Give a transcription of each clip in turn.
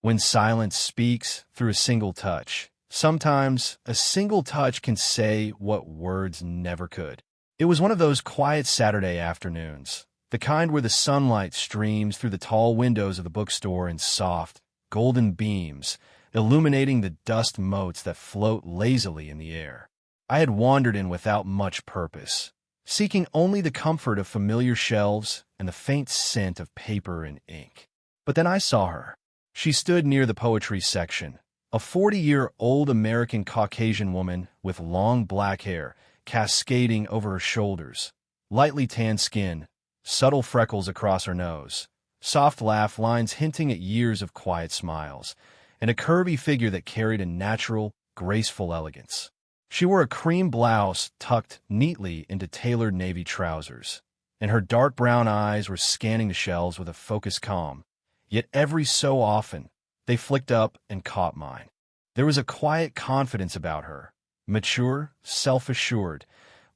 When silence speaks through a single touch, sometimes a single touch can say what words never could. It was one of those quiet Saturday afternoons, the kind where the sunlight streams through the tall windows of the bookstore in soft, golden beams, illuminating the dust motes that float lazily in the air. I had wandered in without much purpose, seeking only the comfort of familiar shelves and the faint scent of paper and ink. But then I saw her. She stood near the poetry section, a 40-year-old American Caucasian woman with long black hair cascading over her shoulders, lightly tanned skin, subtle freckles across her nose, soft laugh lines hinting at years of quiet smiles, and a curvy figure that carried a natural, graceful elegance. She wore a cream blouse tucked neatly into tailored navy trousers, and her dark brown eyes were scanning the shelves with a focused calm. Yet every so often, they flicked up and caught mine. There was a quiet confidence about her, mature, self-assured,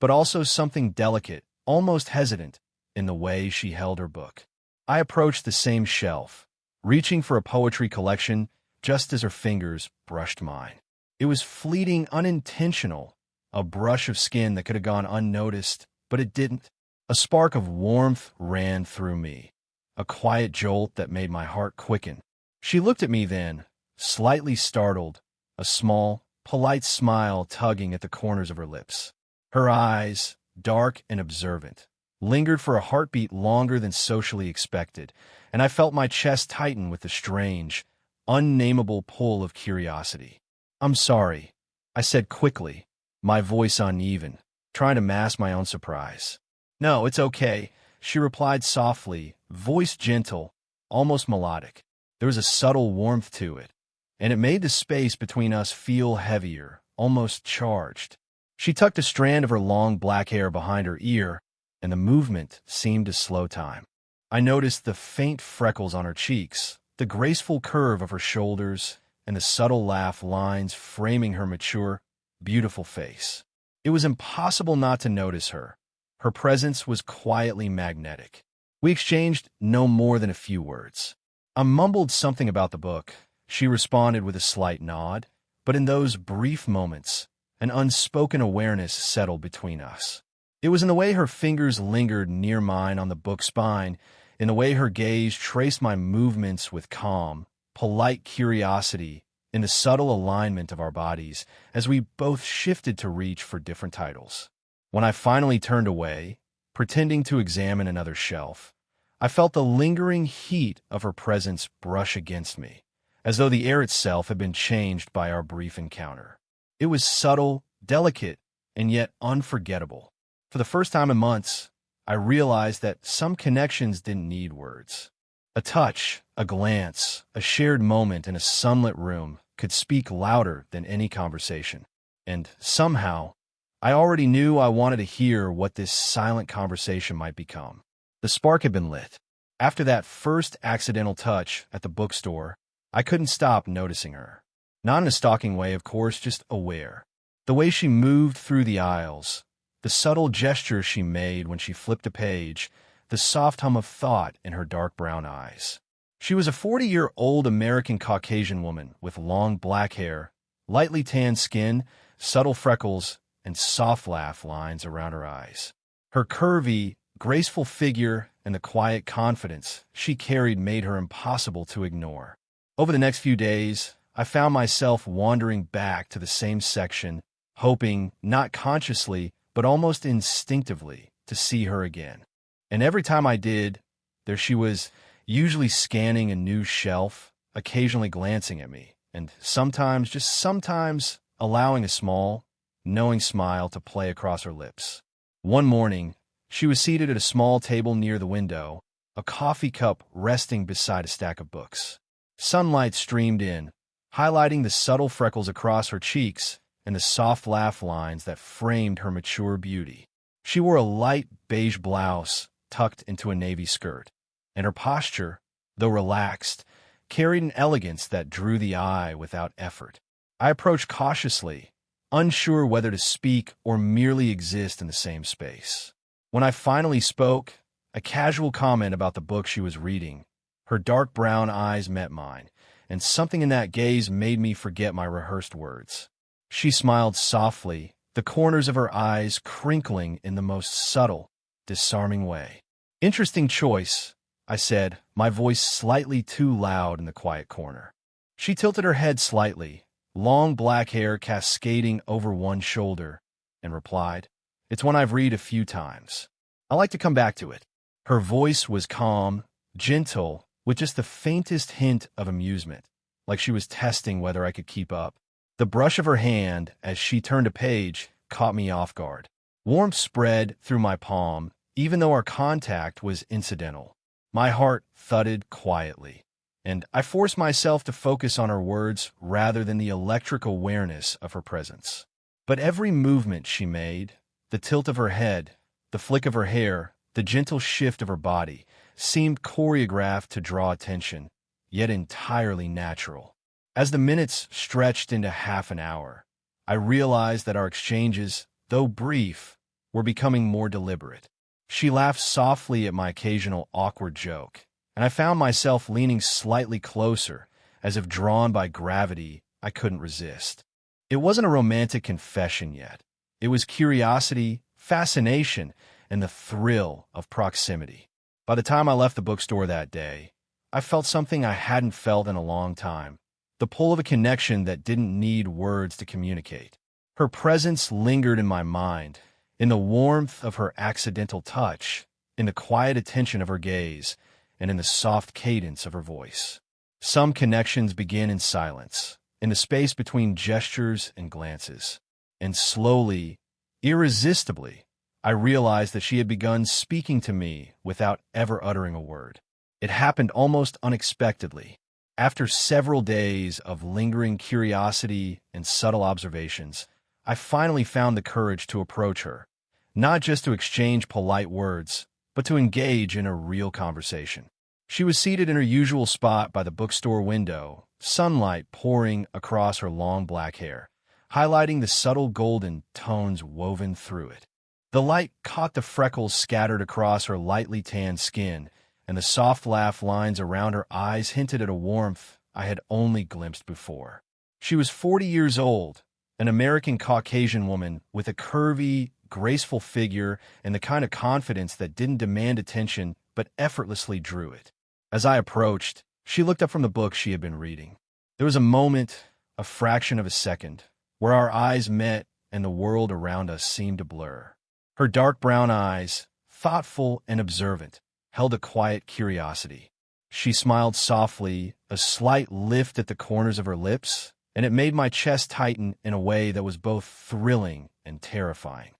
but also something delicate, almost hesitant, in the way she held her book. I approached the same shelf, reaching for a poetry collection just as her fingers brushed mine. It was fleeting, unintentional, a brush of skin that could have gone unnoticed, but it didn't. A spark of warmth ran through me, a quiet jolt that made my heart quicken. She looked at me then, slightly startled, a small, polite smile tugging at the corners of her lips. Her eyes, dark and observant, lingered for a heartbeat longer than socially expected, and I felt my chest tighten with the strange, unnameable pull of curiosity. "I'm sorry," I said quickly, my voice uneven, trying to mask my own surprise. "No, it's okay," she replied softly, voice gentle, almost melodic. There was a subtle warmth to it, and it made the space between us feel heavier, almost charged. She tucked a strand of her long black hair behind her ear, and the movement seemed to slow time. I noticed the faint freckles on her cheeks, the graceful curve of her shoulders, and the subtle laugh lines framing her mature, beautiful face. It was impossible not to notice her. Her presence was quietly magnetic. We exchanged no more than a few words. I mumbled something about the book. She responded with a slight nod, but in those brief moments, an unspoken awareness settled between us. It was in the way her fingers lingered near mine on the book spine, in the way her gaze traced my movements with calm, polite curiosity, in the subtle alignment of our bodies as we both shifted to reach for different titles. When I finally turned away, pretending to examine another shelf, I felt the lingering heat of her presence brush against me, as though the air itself had been changed by our brief encounter. It was subtle, delicate, and yet unforgettable. For the first time in months, I realized that some connections didn't need words. A touch, a glance, a shared moment in a sunlit room could speak louder than any conversation. And somehow, I already knew I wanted to hear what this silent conversation might become. The spark had been lit. After that first accidental touch at the bookstore, I couldn't stop noticing her. Not in a stalking way, of course, just aware. The way she moved through the aisles, the subtle gestures she made when she flipped a page, the soft hum of thought in her dark brown eyes. She was a 40-year-old American Caucasian woman with long black hair, lightly tanned skin, subtle freckles, and soft laugh lines around her eyes. Her curvy, graceful figure and the quiet confidence she carried made her impossible to ignore. Over the next few days, I found myself wandering back to the same section, hoping, not consciously, but almost instinctively, to see her again. And every time I did, there she was, usually scanning a new shelf, occasionally glancing at me, and sometimes, just sometimes, allowing a small, knowing smile to play across her lips. One morning, she was seated at a small table near the window, a coffee cup resting beside a stack of books. Sunlight streamed in, highlighting the subtle freckles across her cheeks and the soft laugh lines that framed her mature beauty. She wore a light beige blouse tucked into a navy skirt, and her posture, though relaxed, carried an elegance that drew the eye without effort. I approached cautiously, unsure whether to speak or merely exist in the same space. When I finally spoke, a casual comment about the book she was reading, her dark brown eyes met mine, and something in that gaze made me forget my rehearsed words. She smiled softly, the corners of her eyes crinkling in the most subtle, disarming way. "Interesting choice," I said, my voice slightly too loud in the quiet corner. She tilted her head slightly, long black hair cascading over one shoulder, and replied, "It's one I've read a few times. I like to come back to it." Her voice was calm, gentle, with just the faintest hint of amusement, like she was testing whether I could keep up. The brush of her hand, as she turned a page, caught me off guard. Warmth spread through my palm, even though our contact was incidental. My heart thudded quietly, and I forced myself to focus on her words rather than the electric awareness of her presence. But every movement she made, the tilt of her head, the flick of her hair, the gentle shift of her body, seemed choreographed to draw attention, yet entirely natural. As the minutes stretched into half an hour, I realized that our exchanges, though brief, were becoming more deliberate. She laughed softly at my occasional awkward joke, and I found myself leaning slightly closer, as if drawn by gravity I couldn't resist. It wasn't a romantic confession yet. It was curiosity, fascination, and the thrill of proximity. By the time I left the bookstore that day, I felt something I hadn't felt in a long time, the pull of a connection that didn't need words to communicate. Her presence lingered in my mind, in the warmth of her accidental touch, in the quiet attention of her gaze, and in the soft cadence of her voice. Some connections begin in silence, in the space between gestures and glances. And slowly, irresistibly, I realized that she had begun speaking to me without ever uttering a word. It happened almost unexpectedly. After several days of lingering curiosity and subtle observations, I finally found the courage to approach her, not just to exchange polite words, but to engage in a real conversation. She was seated in her usual spot by the bookstore window, sunlight pouring across her long black hair, highlighting the subtle golden tones woven through it. The light caught the freckles scattered across her lightly tanned skin, and the soft laugh lines around her eyes hinted at a warmth I had only glimpsed before. She was 40 years old, an American Caucasian woman with a curvy, graceful figure and the kind of confidence that didn't demand attention but effortlessly drew it. As I approached, she looked up from the book she had been reading. There was a moment, a fraction of a second, where our eyes met and the world around us seemed to blur. Her dark brown eyes, thoughtful and observant, held a quiet curiosity. She smiled softly, a slight lift at the corners of her lips, and it made my chest tighten in a way that was both thrilling and terrifying.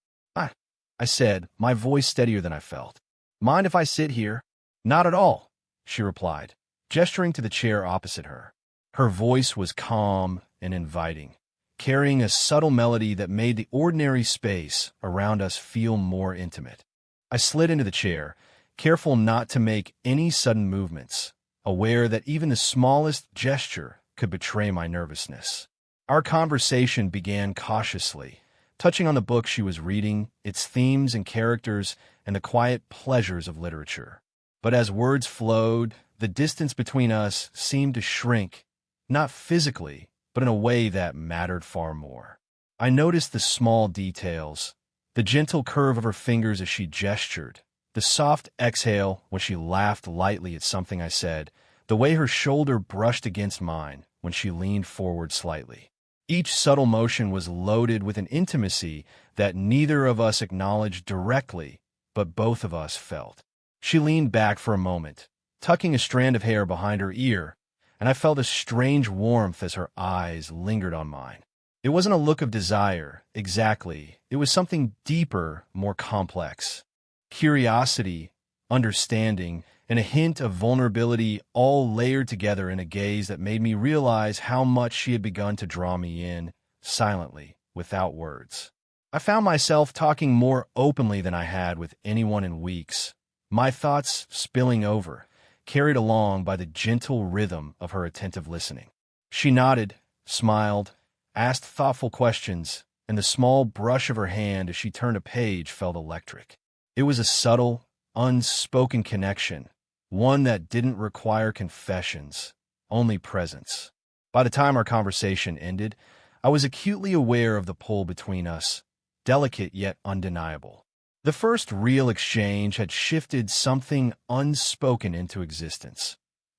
I said, my voice steadier than I felt. "Mind if I sit here?" "Not at all," she replied, gesturing to the chair opposite her. Her voice was calm and inviting, carrying a subtle melody that made the ordinary space around us feel more intimate. I slid into the chair, careful not to make any sudden movements, aware that even the smallest gesture could betray my nervousness. Our conversation began cautiously, touching on the book she was reading, its themes and characters, and the quiet pleasures of literature. But as words flowed, the distance between us seemed to shrink, not physically, but in a way that mattered far more. I noticed the small details, the gentle curve of her fingers as she gestured, the soft exhale when she laughed lightly at something I said, the way her shoulder brushed against mine when she leaned forward slightly. Each subtle motion was loaded with an intimacy that neither of us acknowledged directly, but both of us felt. She leaned back for a moment, tucking a strand of hair behind her ear, and I felt a strange warmth as her eyes lingered on mine. It wasn't a look of desire, exactly. It was something deeper, more complex. Curiosity, understanding, and a hint of vulnerability all layered together in a gaze that made me realize how much she had begun to draw me in, silently, without words. I found myself talking more openly than I had with anyone in weeks, my thoughts spilling over, carried along by the gentle rhythm of her attentive listening. She nodded, smiled, asked thoughtful questions, and the small brush of her hand as she turned a page felt electric. It was a subtle, unspoken connection, one that didn't require confessions, only presence. By the time our conversation ended, I was acutely aware of the pull between us, delicate yet undeniable. The first real exchange had shifted something unspoken into existence.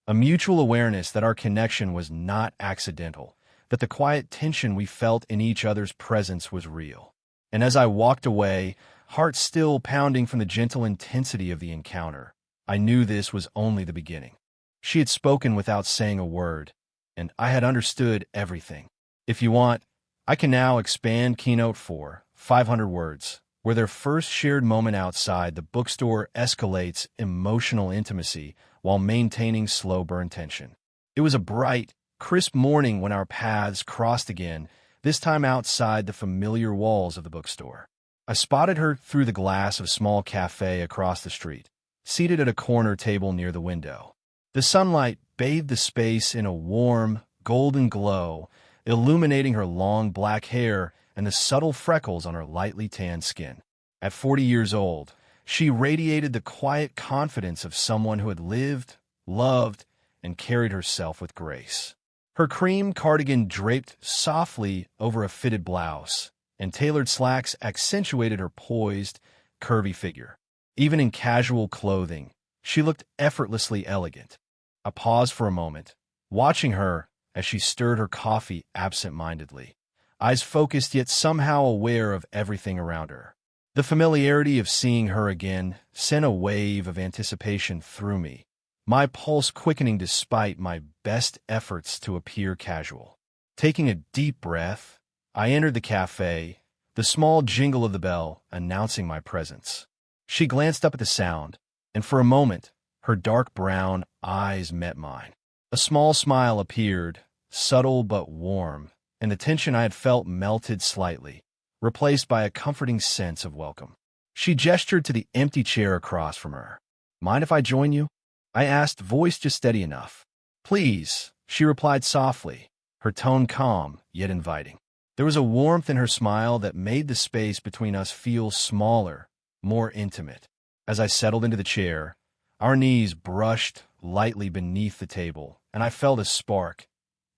A mutual awareness that our connection was not accidental, that the quiet tension we felt in each other's presence was real. And as I walked away, heart still pounding from the gentle intensity of the encounter, I knew this was only the beginning. She had spoken without saying a word, and I had understood everything. If you want, I can now expand Keynote 4, 500 words, where their first shared moment outside the bookstore escalates emotional intimacy while maintaining slow burn tension. It was a bright, crisp morning when our paths crossed again, this time outside the familiar walls of the bookstore. I spotted her through the glass of a small cafe across the street, seated at a corner table near the window. The sunlight bathed the space in a warm, golden glow, illuminating her long black hair and the subtle freckles on her lightly tanned skin. At 40 years old, she radiated the quiet confidence of someone who had lived, loved, and carried herself with grace. Her cream cardigan draped softly over a fitted blouse, and tailored slacks accentuated her poised, curvy figure. Even in casual clothing, she looked effortlessly elegant. I paused for a moment, watching her as she stirred her coffee absent-mindedly, eyes focused yet somehow aware of everything around her. The familiarity of seeing her again sent a wave of anticipation through me, my pulse quickening despite my best efforts to appear casual. Taking a deep breath, I entered the cafe, the small jingle of the bell announcing my presence. She glanced up at the sound, and for a moment, her dark brown eyes met mine. A small smile appeared, subtle but warm, and the tension I had felt melted slightly, replaced by a comforting sense of welcome. She gestured to the empty chair across from her. "Mind if I join you?" I asked, voice just steady enough. "Please," she replied softly, her tone calm yet inviting. There was a warmth in her smile that made the space between us feel smaller, more intimate. As I settled into the chair, our knees brushed lightly beneath the table, and I felt a spark,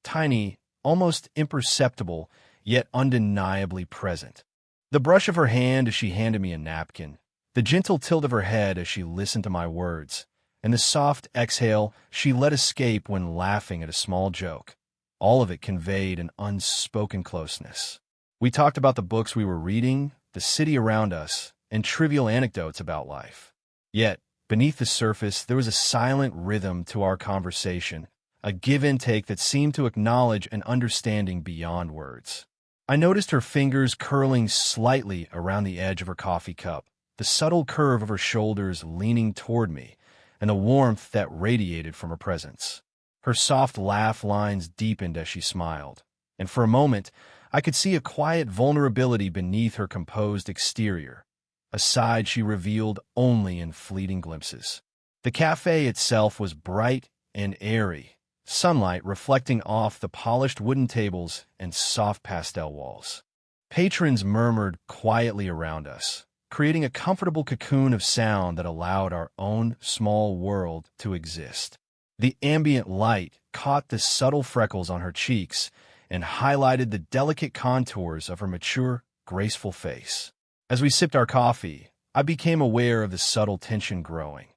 tiny, almost imperceptible, yet undeniably present. The brush of her hand as she handed me a napkin, the gentle tilt of her head as she listened to my words, and the soft exhale she let escape when laughing at a small joke. All of it conveyed an unspoken closeness. We talked about the books we were reading, the city around us, and trivial anecdotes about life. Yet, beneath the surface, there was a silent rhythm to our conversation, a give and take that seemed to acknowledge an understanding beyond words. I noticed her fingers curling slightly around the edge of her coffee cup, the subtle curve of her shoulders leaning toward me, and the warmth that radiated from her presence. Her soft laugh lines deepened as she smiled, and for a moment, I could see a quiet vulnerability beneath her composed exterior, a side she revealed only in fleeting glimpses. The cafe itself was bright and airy, sunlight reflecting off the polished wooden tables and soft pastel walls. Patrons murmured quietly around us, creating a comfortable cocoon of sound that allowed our own small world to exist. The ambient light caught the subtle freckles on her cheeks and highlighted the delicate contours of her mature, graceful face. As we sipped our coffee, I became aware of the subtle tension growing.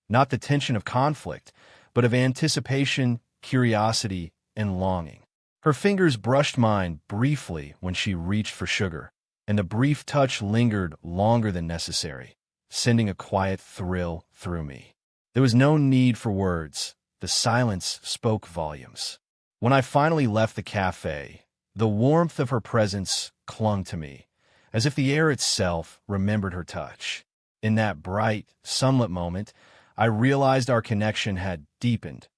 Not the tension of conflict, but of anticipation, curiosity, and longing. Her fingers brushed mine briefly when she reached for sugar, and the brief touch lingered longer than necessary, sending a quiet thrill through me. There was no need for words. The silence spoke volumes. When I finally left the cafe, the warmth of her presence clung to me, as if the air itself remembered her touch. In that bright, sunlit moment, I realized our connection had deepened,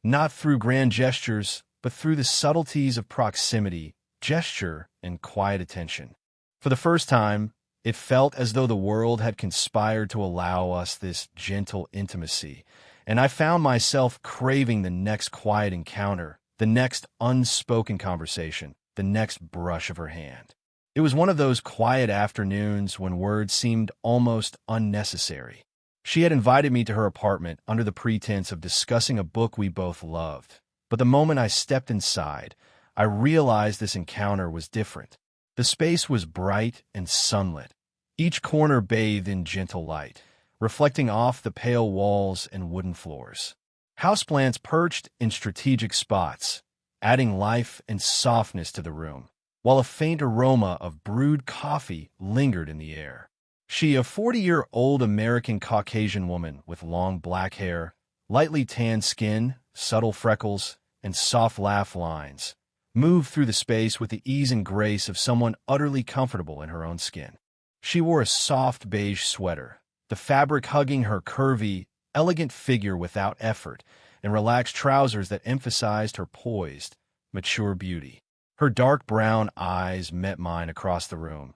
not through grand gestures, but through the subtleties of proximity, gesture, and quiet attention. For the first time, it felt as though the world had conspired to allow us this gentle intimacy, and I found myself craving the next quiet encounter, the next unspoken conversation, the next brush of her hand. It was one of those quiet afternoons when words seemed almost unnecessary. She had invited me to her apartment under the pretense of discussing a book we both loved, But the moment I stepped inside, I realized this encounter was different. The space was bright and sunlit, each corner bathed in gentle light, reflecting off the pale walls and wooden floors. Houseplants perched in strategic spots, adding life and softness to the room, while a faint aroma of brewed coffee lingered in the air. She, a 40-year-old American Caucasian woman with long black hair, lightly tanned skin, subtle freckles, and soft laugh lines, moved through the space with the ease and grace of someone utterly comfortable in her own skin. She wore a soft beige sweater, the fabric hugging her curvy, elegant figure without effort, and relaxed trousers that emphasized her poised, mature beauty. Her dark brown eyes met mine across the room,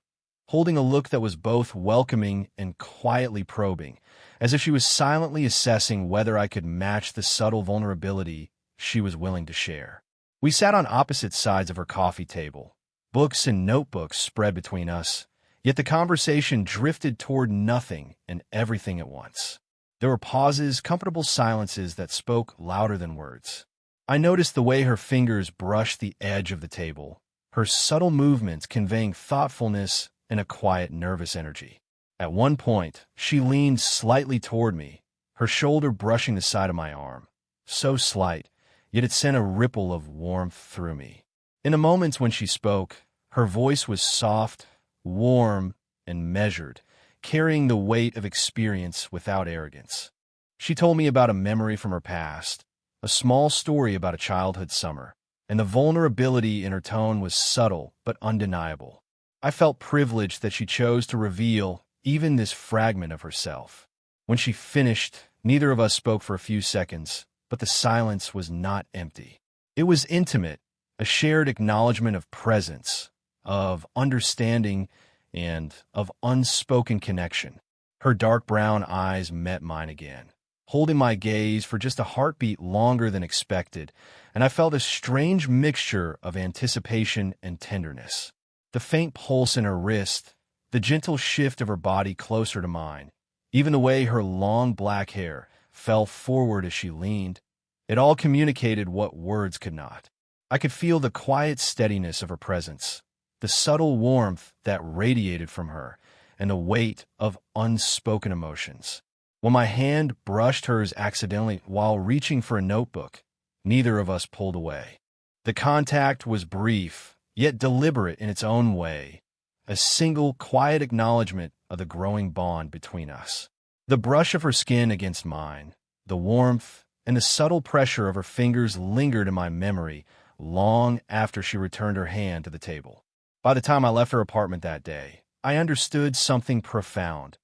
holding a look that was both welcoming and quietly probing, as if she was silently assessing whether I could match the subtle vulnerability she was willing to share. We sat on opposite sides of her coffee table, books and notebooks spread between us, yet the conversation drifted toward nothing and everything at once. There were pauses, comfortable silences that spoke louder than words. I noticed the way her fingers brushed the edge of the table, her subtle movements conveying thoughtfulness and a quiet, nervous energy. At one point, she leaned slightly toward me, her shoulder brushing the side of my arm. So slight, yet it sent a ripple of warmth through me. In the moments when she spoke, her voice was soft, warm, and measured, carrying the weight of experience without arrogance. She told me about a memory from her past, a small story about a childhood summer, and the vulnerability in her tone was subtle but undeniable. I felt privileged that she chose to reveal even this fragment of herself. When she finished, neither of us spoke for a few seconds, but the silence was not empty. It was intimate, a shared acknowledgement of presence, of understanding, and of unspoken connection. Her dark brown eyes met mine again, holding my gaze for just a heartbeat longer than expected, and I felt a strange mixture of anticipation and tenderness. The faint pulse in her wrist, the gentle shift of her body closer to mine, even the way her long black hair fell forward as she leaned, it all communicated what words could not. I could feel the quiet steadiness of her presence, the subtle warmth that radiated from her, and the weight of unspoken emotions. When my hand brushed hers accidentally while reaching for a notebook, neither of us pulled away. The contact was brief, yet deliberate in its own way, a single quiet acknowledgement of the growing bond between us. The brush of her skin against mine, the warmth, and the subtle pressure of her fingers lingered in my memory long after she returned her hand to the table. By the time I left her apartment that day, I understood something profound.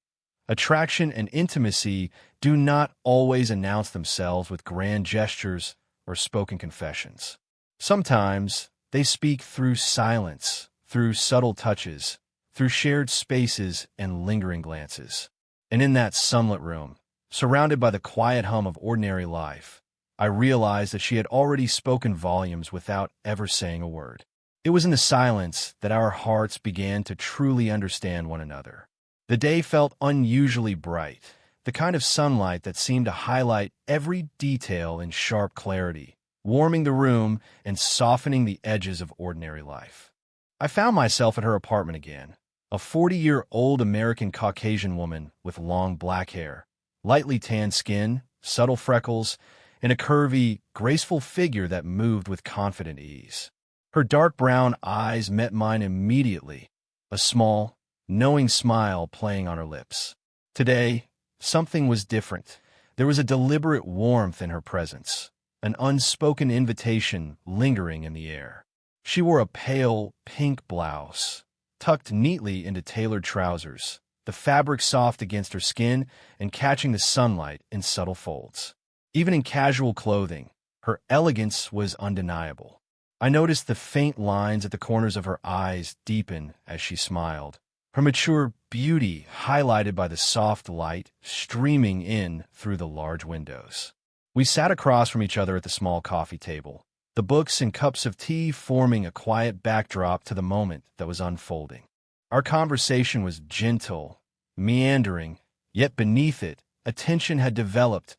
Attraction and intimacy do not always announce themselves with grand gestures or spoken confessions. Sometimes they speak through silence, through subtle touches, through shared spaces and lingering glances. And in that sunlit room, surrounded by the quiet hum of ordinary life, I realized that she had already spoken volumes without ever saying a word. It was in the silence that our hearts began to truly understand one another. The day felt unusually bright, the kind of sunlight that seemed to highlight every detail in sharp clarity, warming the room and softening the edges of ordinary life. I found myself at her apartment again, a 40-year-old American Caucasian woman with long black hair, lightly tanned skin, subtle freckles, and a curvy, graceful figure that moved with confident ease. Her dark brown eyes met mine immediately, a small, knowing smile playing on her lips. Today, something was different. There was a deliberate warmth in her presence, an unspoken invitation lingering in the air. She wore a pale, pink blouse, tucked neatly into tailored trousers, the fabric soft against her skin and catching the sunlight in subtle folds. Even in casual clothing, her elegance was undeniable. I noticed the faint lines at the corners of her eyes deepen as she smiled, her mature beauty highlighted by the soft light streaming in through the large windows. We sat across from each other at the small coffee table, the books and cups of tea forming a quiet backdrop to the moment that was unfolding. Our conversation was gentle, meandering, yet beneath it, a tension had developed,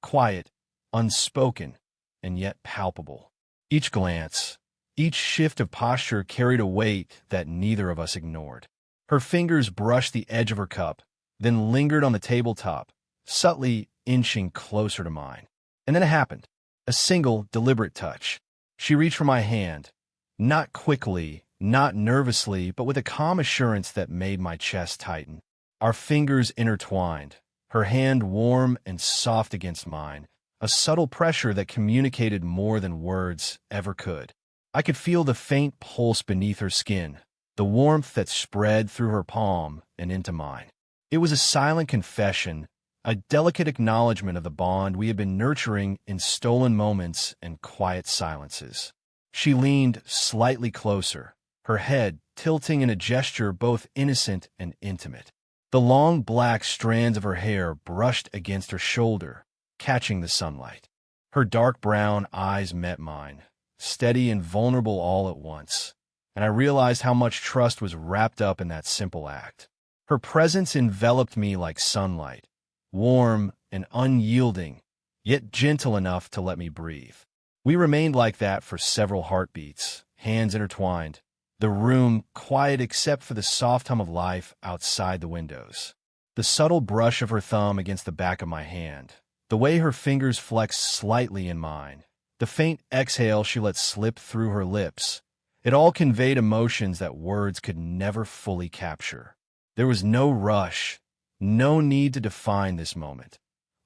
quiet, unspoken, and yet palpable. Each glance, each shift of posture carried a weight that neither of us ignored. Her fingers brushed the edge of her cup, then lingered on the tabletop, subtly inching closer to mine. And then it happened. A single, deliberate touch. She reached for my hand, not quickly, not nervously, but with a calm assurance that made my chest tighten. Our fingers intertwined, her hand warm and soft against mine, a subtle pressure that communicated more than words ever could. I could feel the faint pulse beneath her skin, the warmth that spread through her palm and into mine. It was a silent confession, a delicate acknowledgement of the bond we had been nurturing in stolen moments and quiet silences. She leaned slightly closer, her head tilting in a gesture both innocent and intimate. The long black strands of her hair brushed against her shoulder, catching the sunlight. Her dark brown eyes met mine, steady and vulnerable all at once, and I realized how much trust was wrapped up in that simple act. Her presence enveloped me like sunlight, warm and unyielding, yet gentle enough to let me breathe. We remained like that for several heartbeats, hands intertwined, the room quiet except for the soft hum of life outside the windows. The subtle brush of her thumb against the back of my hand, the way her fingers flexed slightly in mine, the faint exhale she let slip through her lips, it all conveyed emotions that words could never fully capture. There was no rush, no need to define this moment,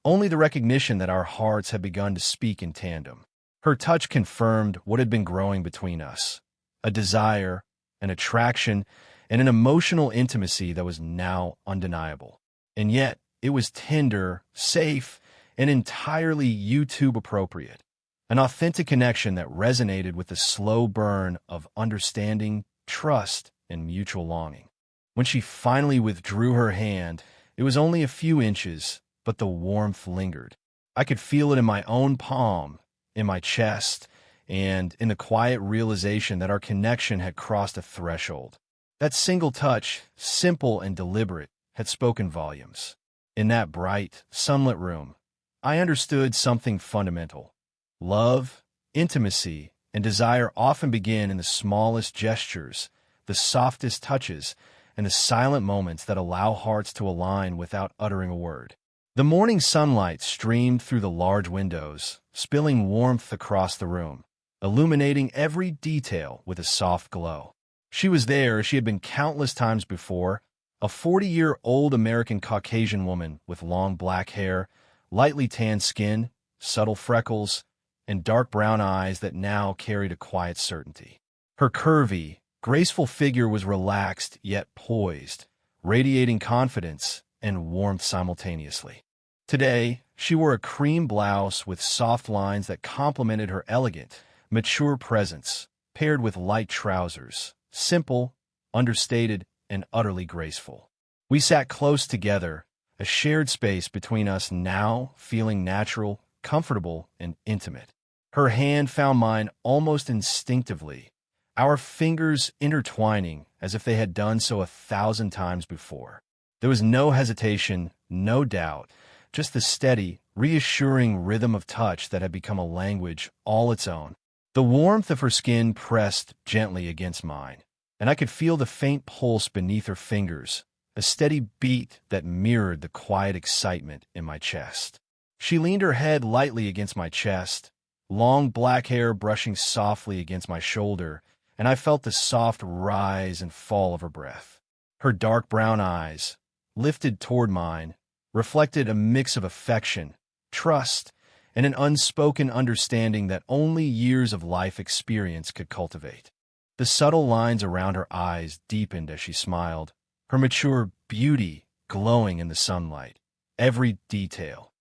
only the recognition that our hearts had begun to speak in tandem. Her touch confirmed what had been growing between us, a desire, an attraction, and an emotional intimacy that was now undeniable. And yet, it was tender, safe, and entirely YouTube appropriate. An authentic connection that resonated with the slow burn of understanding, trust, and mutual longing. When she finally withdrew her hand, it was only a few inches, but the warmth lingered. I could feel it in my own palm, in my chest, and in the quiet realization that our connection had crossed a threshold. That single touch, simple and deliberate, had spoken volumes. In that bright, sunlit room, I understood something fundamental. Love, intimacy, and desire often begin in the smallest gestures, the softest touches, and the silent moments that allow hearts to align without uttering a word. The morning sunlight streamed through the large windows, spilling warmth across the room, illuminating every detail with a soft glow. She was there as she had been countless times before, a 40-year-old American Caucasian woman with long black hair, lightly tanned skin, subtle freckles, and dark brown eyes that now carried a quiet certainty. Her curvy, graceful figure was relaxed yet poised, radiating confidence and warmth simultaneously. Today, she wore a cream blouse with soft lines that complemented her elegant, mature presence, paired with light trousers, simple, understated, and utterly graceful. We sat close together, a shared space between us now feeling natural, comfortable, and intimate. Her hand found mine almost instinctively, our fingers intertwining as if they had done so 1,000 times before. There was no hesitation, no doubt, just the steady, reassuring rhythm of touch that had become a language all its own. The warmth of her skin pressed gently against mine, and I could feel the faint pulse beneath her fingers, a steady beat that mirrored the quiet excitement in my chest. She leaned her head lightly against my chest, long black hair brushing softly against my shoulder, and I felt the soft rise and fall of her breath. Her dark brown eyes, lifted toward mine, reflected a mix of affection, trust, and an unspoken understanding that only years of life experience could cultivate. The subtle lines around her eyes deepened as she smiled, her mature beauty glowing in the sunlight. Every detail,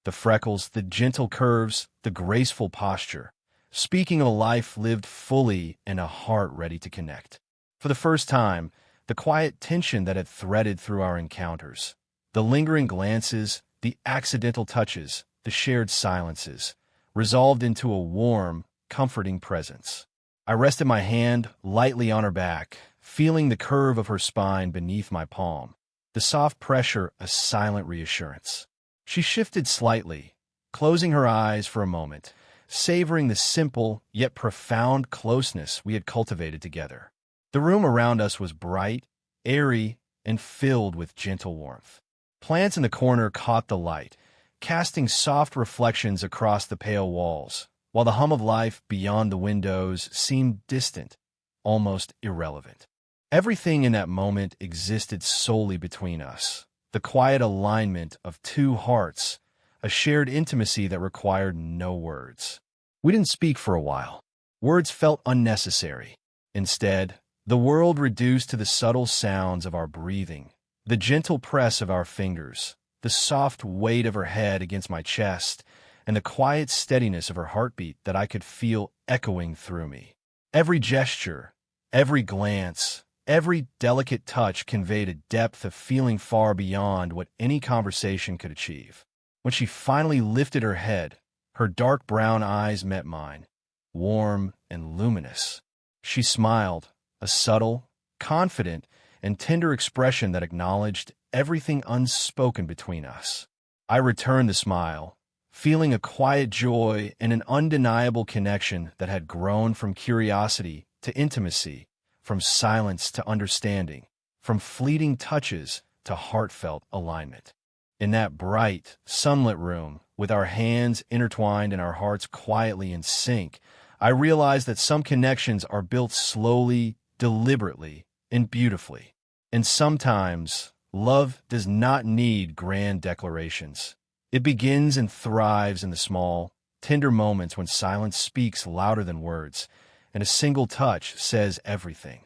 the freckles, the gentle curves, the graceful posture, speaking of a life lived fully and a heart ready to connect. For the first time, the quiet tension that had threaded through our encounters, the lingering glances, the accidental touches, the shared silences, resolved into a warm, comforting presence. I rested my hand lightly on her back, feeling the curve of her spine beneath my palm, the soft pressure a silent reassurance. She shifted slightly, closing her eyes for a moment, savoring the simple yet profound closeness we had cultivated together. The room around us was bright, airy, and filled with gentle warmth. Plants in the corner caught the light, casting soft reflections across the pale walls, while the hum of life beyond the windows seemed distant, almost irrelevant. Everything in that moment existed solely between us, the quiet alignment of two hearts, a shared intimacy that required no words. We didn't speak for a while. Words felt unnecessary. Instead, the world reduced to the subtle sounds of our breathing, the gentle press of our fingers, the soft weight of her head against my chest, and the quiet steadiness of her heartbeat that I could feel echoing through me. Every gesture, every glance, every delicate touch conveyed a depth of feeling far beyond what any conversation could achieve. When she finally lifted her head, her dark brown eyes met mine, warm and luminous. She smiled, a subtle, confident, and tender expression that acknowledged everything unspoken between us. I returned the smile, feeling a quiet joy and an undeniable connection that had grown from curiosity to intimacy, from silence to understanding, from fleeting touches to heartfelt alignment. In that bright, sunlit room, with our hands intertwined and our hearts quietly in sync, I realized that some connections are built slowly, deliberately, and beautifully. And sometimes, love does not need grand declarations. It begins and thrives in the small, tender moments when silence speaks louder than words, and a single touch says everything.